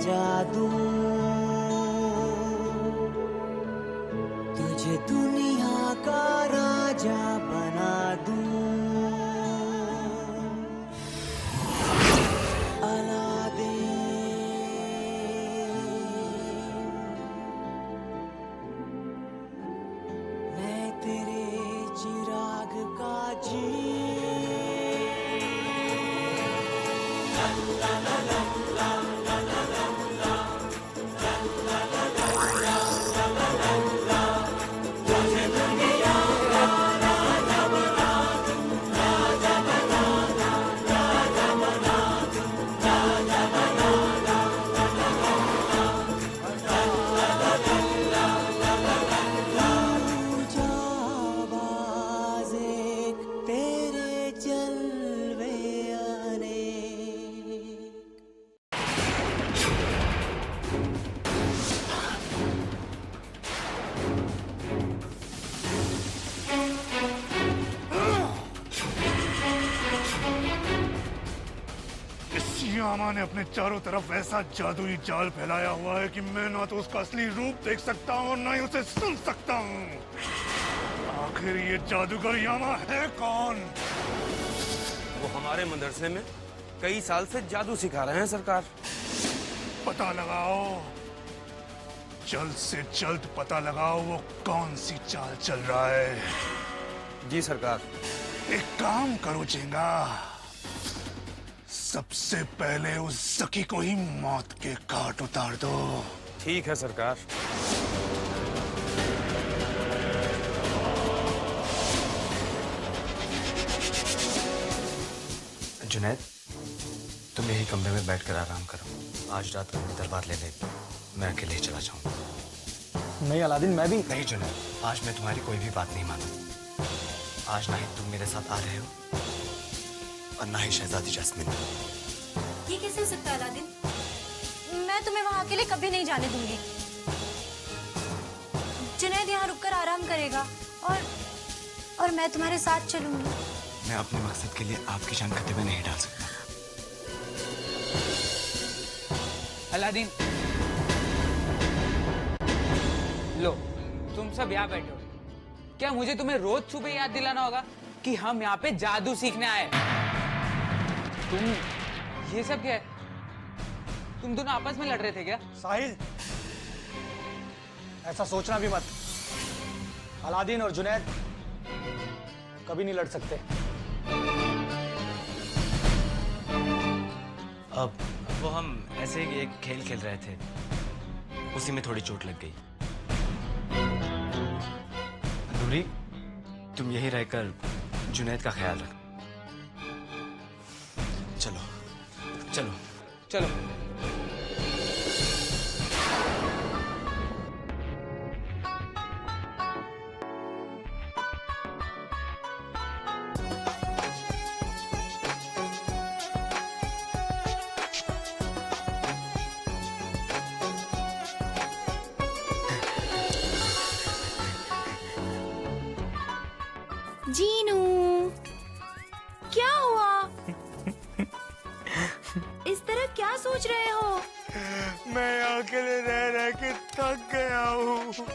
सजा दूं, तुझे दुनिया का राजा बना दूं। मैं तेरे चिराग का तेरे जलवे अनेक। यामा ने अपने चारों तरफ ऐसा जादुई जाल फैलाया हुआ है कि मैं ना तो उसका असली रूप देख सकता हूँ ना ही उसे सुन सकता हूँ। आखिर ये जादूगर यामा है कौन? वो हमारे मदरसे में कई साल से जादू सिखा रहे हैं सरकार। पता लगाओ, जल्द से जल्द पता लगाओ वो कौन सी चाल चल रहा है। जी सरकार। एक काम करो चेंगा, सबसे पहले उस जकी को ही मौत के घाट उतार दो। ठीक है सरकार। जुनैद, तुम यही कमरे में बैठकर आराम करो। आज रात अपनी तलवार ले ले, मैं अकेले ही चला जाऊंगा। नहीं अलादीन, मैं भी नहीं जुनैद, आज मैं तुम्हारी कोई भी बात नहीं मानूं। आज ना ही तुम मेरे साथ आ रहे हो और ना ही शहजादी जैस्मिन। ये कैसे हो सकता है अलादीन? मैं तुम्हें वहां अकेले कभी नहीं जाने दूंगी। जुनैद यहाँ रुककर आराम करेगा और मैं तुम्हारे साथ चलूंगी। मैं अपने मकसद के लिए आपकी जान खतरे में नहीं डाल सकता। अलादीन, लो तुम सब यहाँ बैठे हो। क्या मुझे तुम्हें रोज सुबह याद दिलाना होगा कि हम यहाँ पे जादू सीखने आए? तुम ये सब क्या है? तुम दोनों आपस में लड़ रहे थे क्या? साहिल, ऐसा सोचना भी मत। अलादीन और जुनैद कभी नहीं लड़ सकते। अब वो हम ऐसे ही एक खेल खेल रहे थे, उसी में थोड़ी चोट लग गई। नूरी, तुम यही रहकर जुनैद का ख्याल रख। चलो चलो चलो। जीनू, क्या हुआ? इस तरह क्या सोच रहे हो? मैं अकेले रह रह के थक गया हूँ।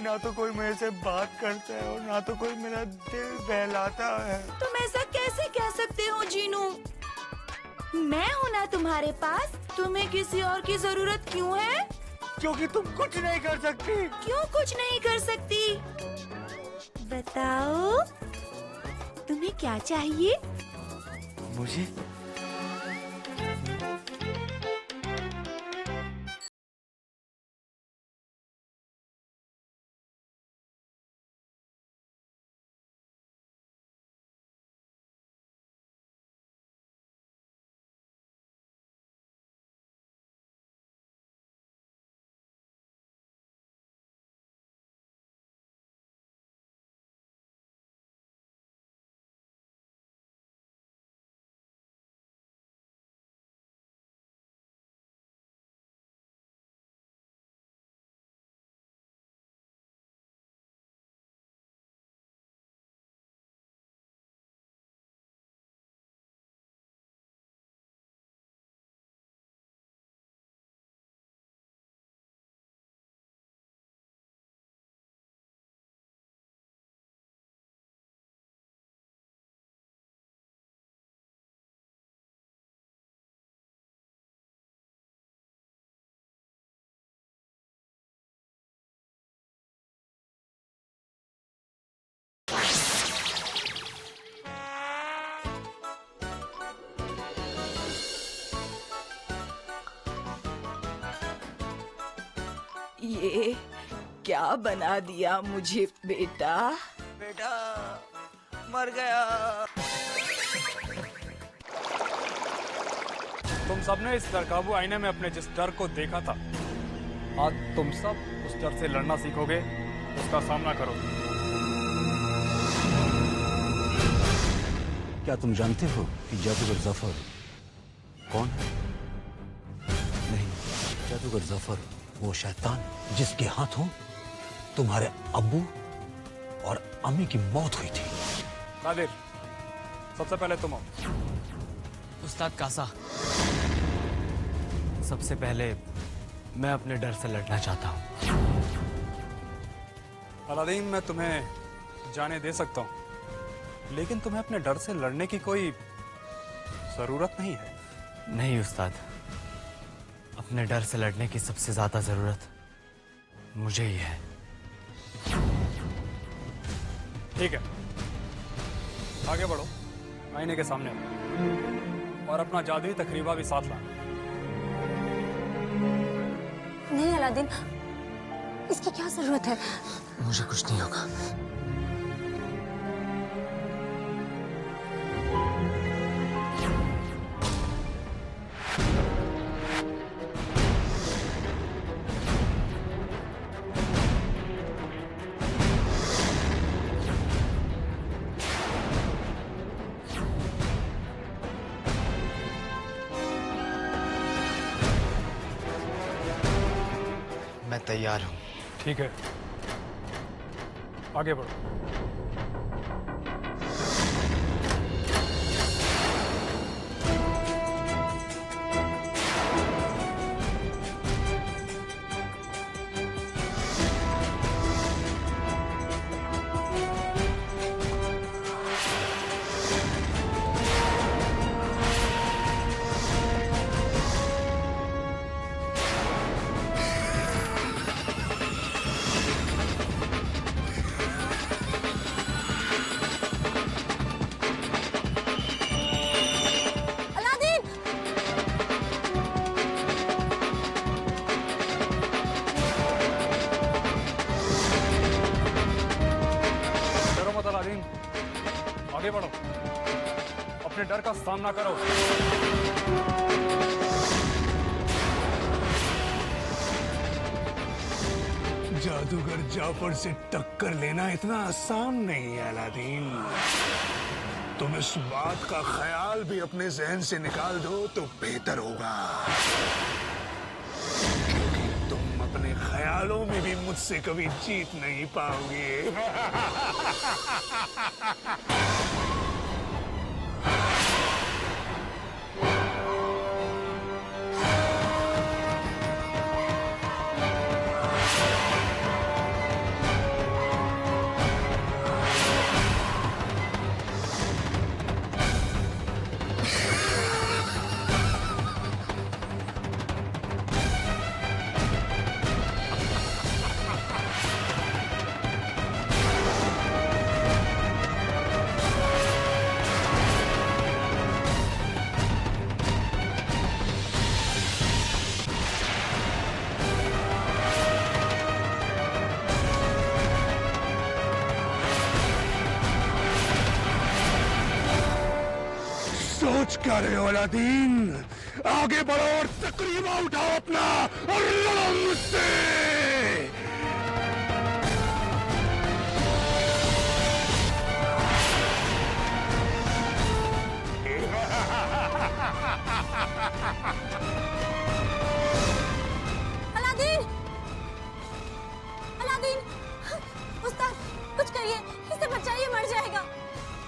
ना तो कोई मेरे से बात करता है और ना तो कोई मेरा दिल बहलाता है। तुम ऐसा कैसे कह सकते हो जीनू? मैं हूँ ना तुम्हारे पास। तुम्हें किसी और की जरूरत क्यों है? क्योंकि तुम कुछ नहीं कर सकती। क्यों कुछ नहीं कर सकती? बताओ, तुम्हें क्या चाहिए? मुझे ये क्या बना दिया मुझे बेटा? बेटा मर गया। तुम सबने इस बेकाबू आईने में अपने जिस डर को देखा था, आज तुम सब उस डर से लड़ना सीखोगे, उसका सामना करो। क्या तुम जानते हो कि जादूगर जफर कौन है? नहीं, जादूगर जफर वो शैतान जिसके हाथों तुम्हारे अब्बू और अम्मी की मौत हुई थी। कादिर, सबसे पहले तुम आओ। उस्ताद कासा, सबसे पहले मैं अपने डर से लड़ना चाहता हूँ। अलादीन, मैं तुम्हें जाने दे सकता हूँ, लेकिन तुम्हें अपने डर से लड़ने की कोई जरूरत नहीं है। नहीं उस्ताद, अपने डर से लड़ने की सबसे ज्यादा जरूरत मुझे ही है। ठीक है, आगे बढ़ो, आईने के सामने आओ और अपना जादुई तकरीबा भी साथ लाना। नहीं अलादीन, इसकी क्या जरूरत है? मुझे कुछ नहीं होगा। मैं तैयार हूँ। ठीक है, आगे बढ़ो। आगे बढ़ो, अपने डर का सामना करो। जादूगर जाफर से टक्कर लेना इतना आसान नहीं है अलादीन। तुम इस बात का ख्याल भी अपने जहन से निकाल दो तो बेहतर होगा, क्योंकि तुम अपने ख्यालों में भी मुझसे कभी जीत नहीं पाओगे। सोच क्या रहे हो अलादीन? आगे बढ़ो और तकरीबा उठाओ अपना और लड़ो मुझसे। अलादीन, अलादीन, उस्ताद कुछ करिए, इसे बचाइए, मर जाएगा।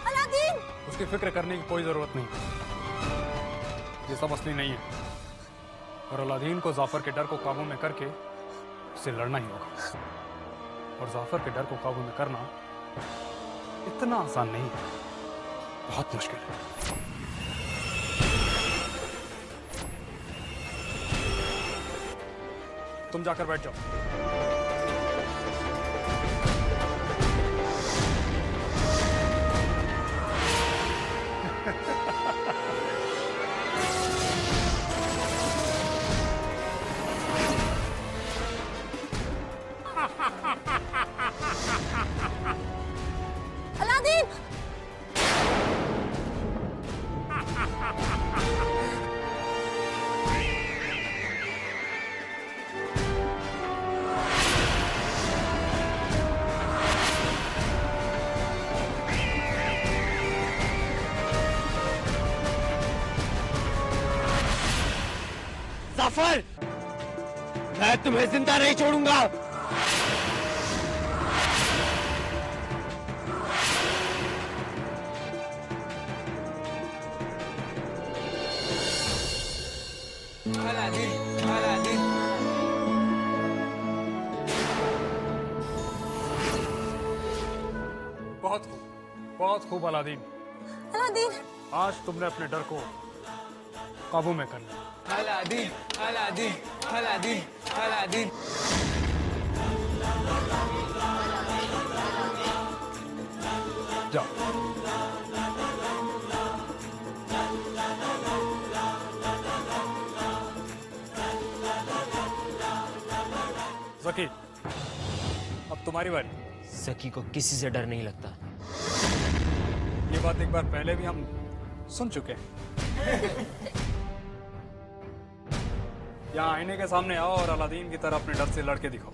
अलादीन, उसकी फिक्र करने की कोई जरूरत नहीं, ये सब असली नहीं है। और अलादीन को जाफर के डर को काबू में करके उसे लड़ना ही होगा। और जाफर के डर को काबू में करना इतना आसान नहीं है, बहुत मुश्किल है। तुम जाकर बैठ जाओ। जाफर, मैं तुम्हें जिंदा नहीं छोड़ूंगा। Aladdin, Aladdin. बहुत खूब अलादीन। अलादीन, आज तुमने अपने डर को काबू में कर लिया। Aladdin, Aladdin, Aladdin, Aladdin. जाओ। जकी, अब तुम्हारी बारी। सकी को किसी से डर नहीं लगता। ये बात एक बार पहले भी हम सुन चुके हैं। यहाँ आईने के सामने आओ और अलादीन की तरह अपने डर से लड़के दिखाओ।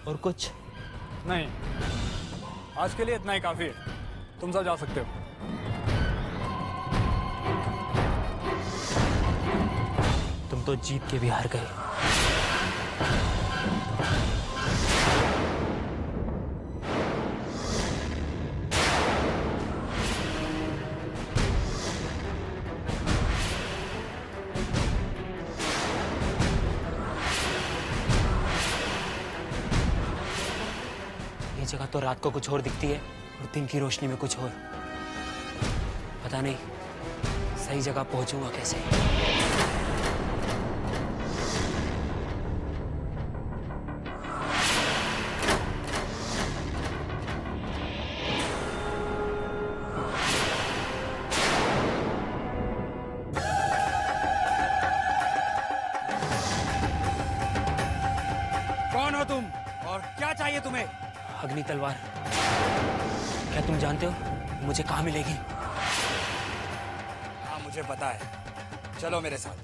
और कुछ नहीं, आज के लिए इतना ही काफी है। तुम सब जा सकते हो। तुम तो जीत के भी हार गए। ये जगह तो रात को कुछ और दिखती है और दिन की रोशनी में कुछ और। पता नहीं सही जगह पहुंचूंगा कैसे। कौन हो तुम और क्या चाहिए तुम्हें? अग्नि तलवार, क्या तुम जानते हो मुझे कहाँ मिलेगी? हाँ, मुझे पता है। चलो मेरे साथ।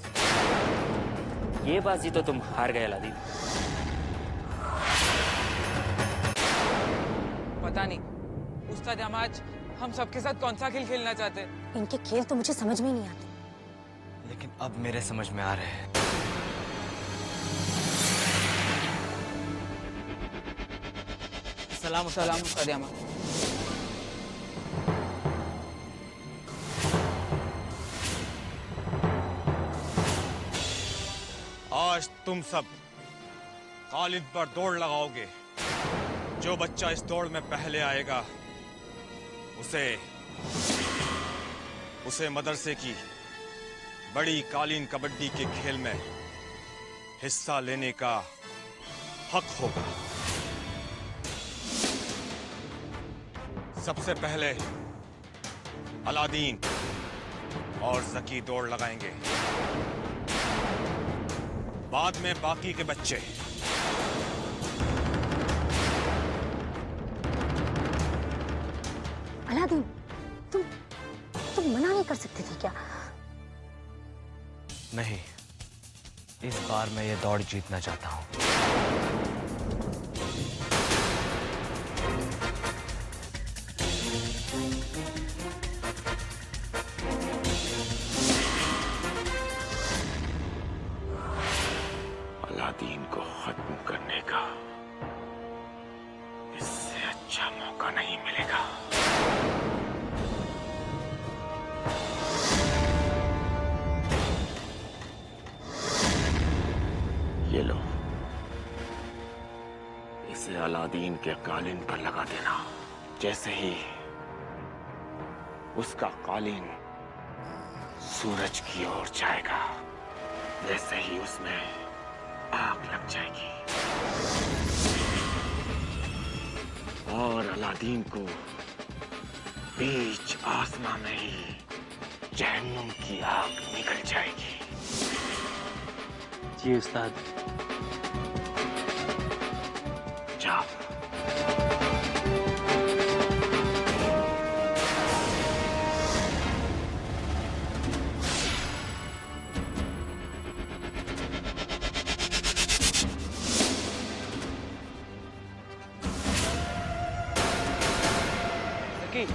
ये बाजी तो तुम हार गए अलादीन। पता नहीं उस्ताद हम आज हम सबके साथ कौन सा खेल खेलना चाहते हैं। इनके खेल तो मुझे समझ में ही नहीं आते। लेकिन अब मेरे समझ में आ रहे हैं। सलाम सलाम उस्ताद यामा। आज तुम सब कालिद पर दौड़ लगाओगे। जो बच्चा इस दौड़ में पहले आएगा उसे मदरसे की बड़ी कालीन कबड्डी के खेल में हिस्सा लेने का हक होगा। सबसे पहले अलादीन और जकी दौड़ लगाएंगे, बाद में बाकी के बच्चे। अलादीन, तुम मना नहीं कर सकते थे क्या? नहीं, इस बार मैं ये दौड़ जीतना चाहता हूं। अलादीन को खत्म करने का इससे अच्छा मौका नहीं मिलेगा। ये लो, इसे अलादीन के कालीन पर लगा देना। जैसे ही उसका कालीन सूरज की ओर जाएगा, वैसे ही उसमें आग लग जाएगी और अलादीन को बीच आसमां में ही जहन्नुम की आग निकल जाएगी। जी उस्ताद। जाओ। जकी।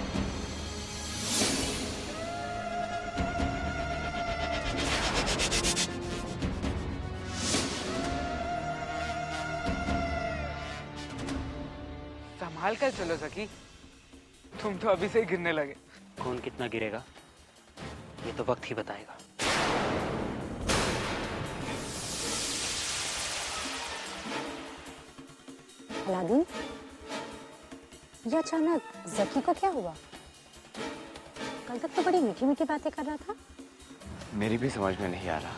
संभाल कर चलो जकी, तुम तो अभी से ही गिरने लगे। कौन कितना गिरेगा ये तो वक्त ही बताएगा। अलादीन, ये अचानक जकी को क्या हुआ? कल तक तो बड़ी मीठी मीठी बातें कर रहा था। मेरी भी समझ में नहीं आ रहा।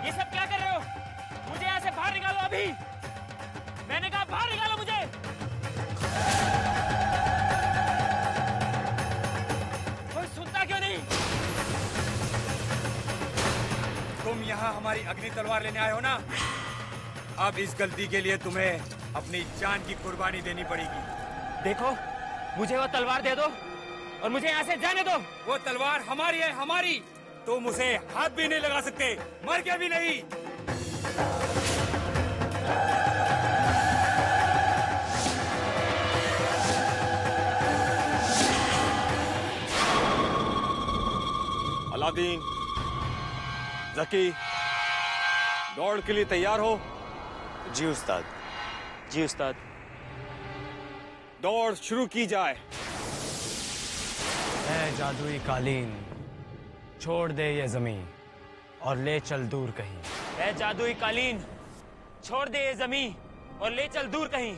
ये सब क्या कर रहे हो? मुझे यहाँ से बाहर निकालो अभी। मैंने कहा बाहर निकालो मुझे। कोई सुनता क्यों नहीं? तुम यहाँ हमारी अग्नि तलवार लेने आए हो ना? अब इस गलती के लिए तुम्हें अपनी जान की कुर्बानी देनी पड़ेगी। देखो, मुझे वो तलवार दे दो और मुझे यहाँ से जाने दो। वो तलवार हमारी है, हमारी। तुम उसे हाथ भी नहीं लगा सकते, मर के भी नहीं। अलादीन, जकी, दौड़ के लिए तैयार हो? जी उस्ताद। जी उस्ताद। दौड़ शुरू की जाए। ऐ जादुई कालीन, छोड़ दे ये जमीन और ले चल दूर कहीं। ऐ जादुई कालीन, छोड़ दे ये जमीन और ले चल दूर कहीं।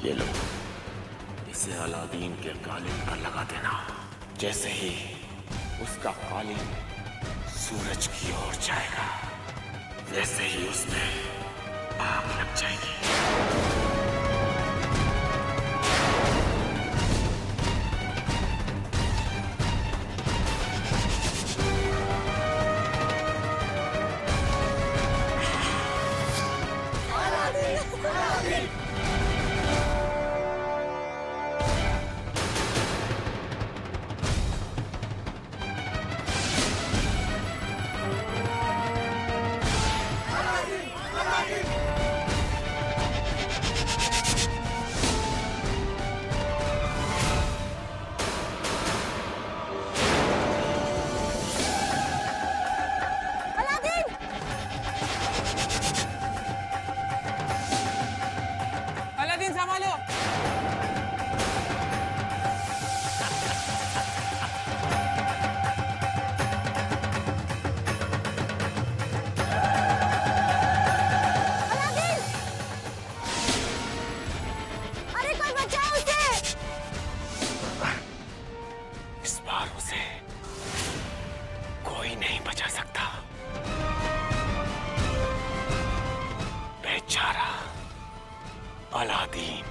ये लो, इसे अलादीन के कालीन पर लगा देना। जैसे ही उसका कालीन सूरज की ओर जाएगा, वैसे ही उसमें आग लग जाएगी। अलादीन संभालो। अरे कोई बचाओ उसे! इस बार उसे कोई नहीं बचा सकता। बेचारा अलादीन।